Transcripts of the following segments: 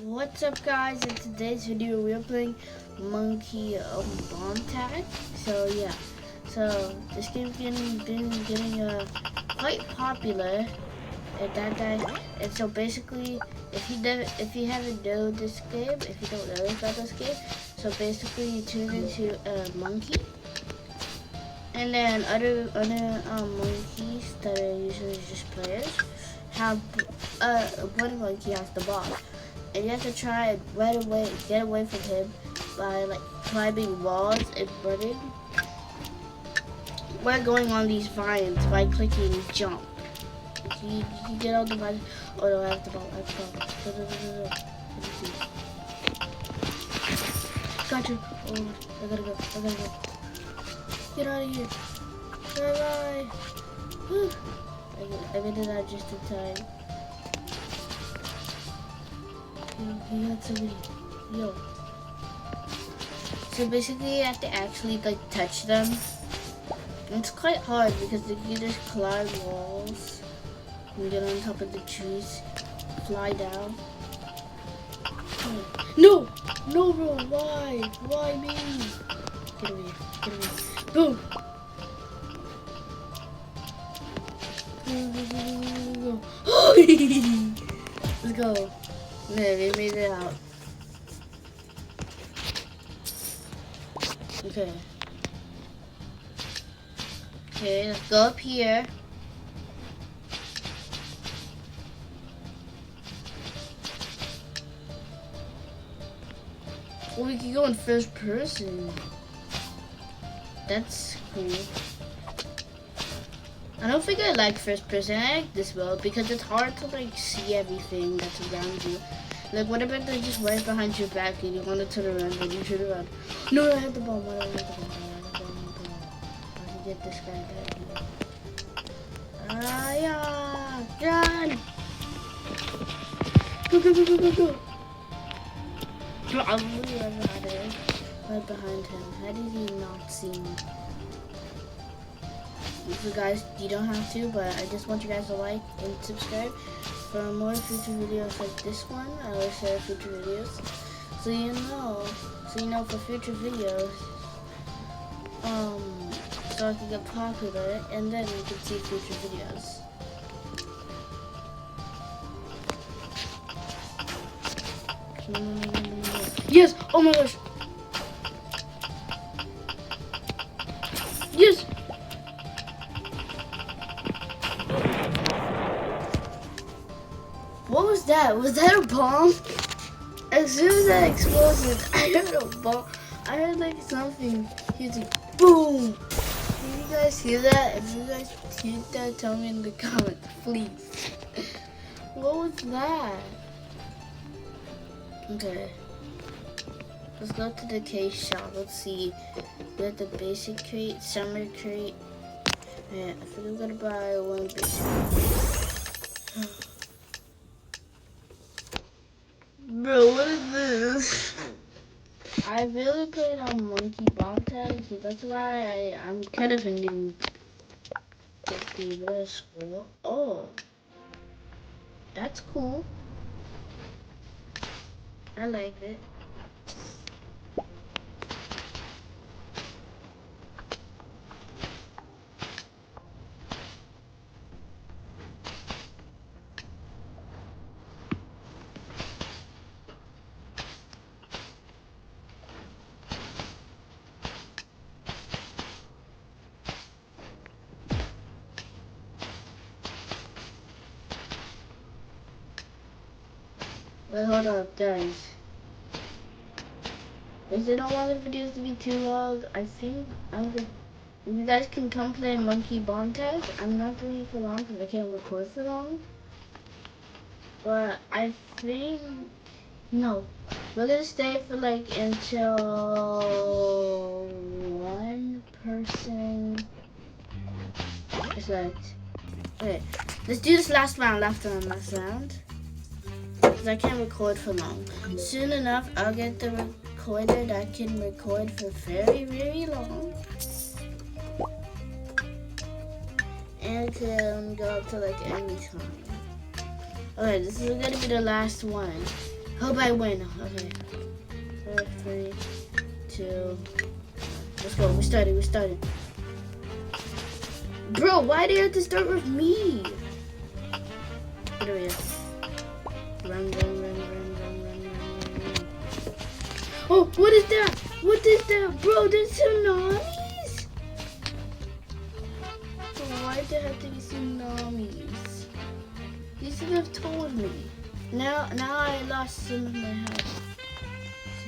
What's up, guys? In today's video we're playing Monkey Bomb Tag. So yeah, so this game's been getting quite popular at that guy. And so basically, if you haven't known this game, if you don't know about this game, so basically you turn into a monkey, and then other monkeys that are usually just players have one monkey has the ball. And you have to try and get away from him by like climbing walls and running. We're going on these vines by clicking jump. You can get on the vines. Oh no, I have the ball. I have the ball. No. Gotcha. Oh, I gotta go. Get out of here. Bye bye. I made it out just in time. He got somebody. Yo. So basically you have to actually like touch them. And it's quite hard because you just climb walls and get on top of the trees, fly down. No! No bro, why? Why me? Get away, get away. Boom! Go. Let's go. Yeah, they made it out. Okay. Okay, let's go up here. Oh, we can go in first person. That's cool. I don't think I like first person. I like this world because it's hard to like see everything that's around you. Like what about they're just right behind your back and you want to turn around and you turn around. No, I had the bomb. I can get this guy back. Yeah, run! Go. Probably right behind him. How did he not see me? So guys, you don't have to, but I just want you guys to like and subscribe for more future videos like this one. I will share future videos, so you know for future videos, so I can get popular, and then you can see future videos. Yes! Oh my gosh! Yes! What was that? Was that a bomb? As soon as that exploded, I heard a bomb. I heard like something. He was like, boom! Did you guys hear that? If you guys heard that, tell me in the comments, please. What was that? Okay. Let's go to the case shop. Let's see. We have the basic crate, summer crate. Yeah, I think I'm gonna buy one basic crate. Bro, what is this? I really played on Monkey Bomb Tag, so that's why I'm kind of thinking get the middle school. Oh, that's cool. I like it. Wait, hold up, guys. Is it don't want the videos to be too long? I think I'm gonna. You guys can come play Monkey Bomb Tag. I'm not doing it for long because I can't record for long. But I think no, we're gonna stay for like until one person is left. Okay, let's do this last round. Because I can't record for long. Soon enough, I'll get the recorder that can record for very, very long. And can go up to like any time. Okay, this is gonna be the last one. Hope I win. Okay. 4, 3, 2. Let's go. We're starting. Bro, why do you have to start with me? Get over here. Run. Oh, what is that? What is that? Bro, there's tsunamis? Oh, why did there have to be tsunamis? You should have told me. Now I lost some of my health.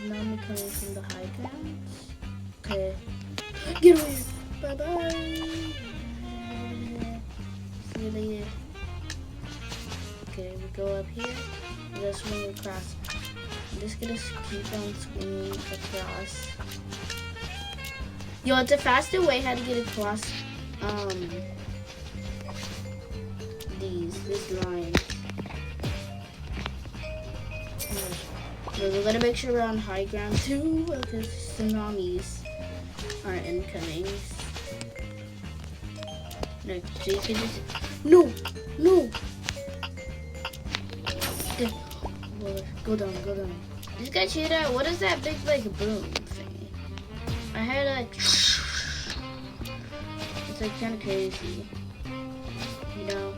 Tsunami coming from the high grounds. Okay. Get away. Bye-bye. See you later. Okay, we go up here. We gotta swing across. I'm just gonna keep on swinging across. Yo, it's a faster way how to get across this line. We're gonna make sure we're on high ground too, because tsunamis are incoming. No, so you can just no. Go down. This guy cheated. What is that big like boom thingy? I heard like it's like kind of crazy, you know.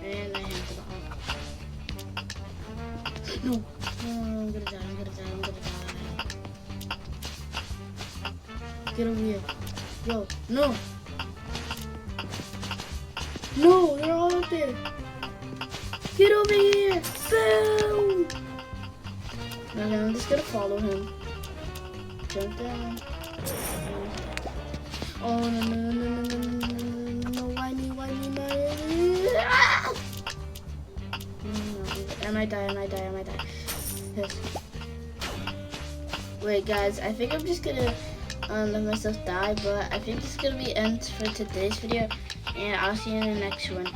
And I have to go. No, I'm gonna die. Get over here. Yo, no, they're all up there. Get over here. Boom. Okay, I'm just gonna follow him. Jump down. Oh, no. Why me? Ah! No. I might die. Yes. Wait, guys, I think I'm just gonna let myself die, but I think this is gonna be end for today's video, and I'll see you in the next one.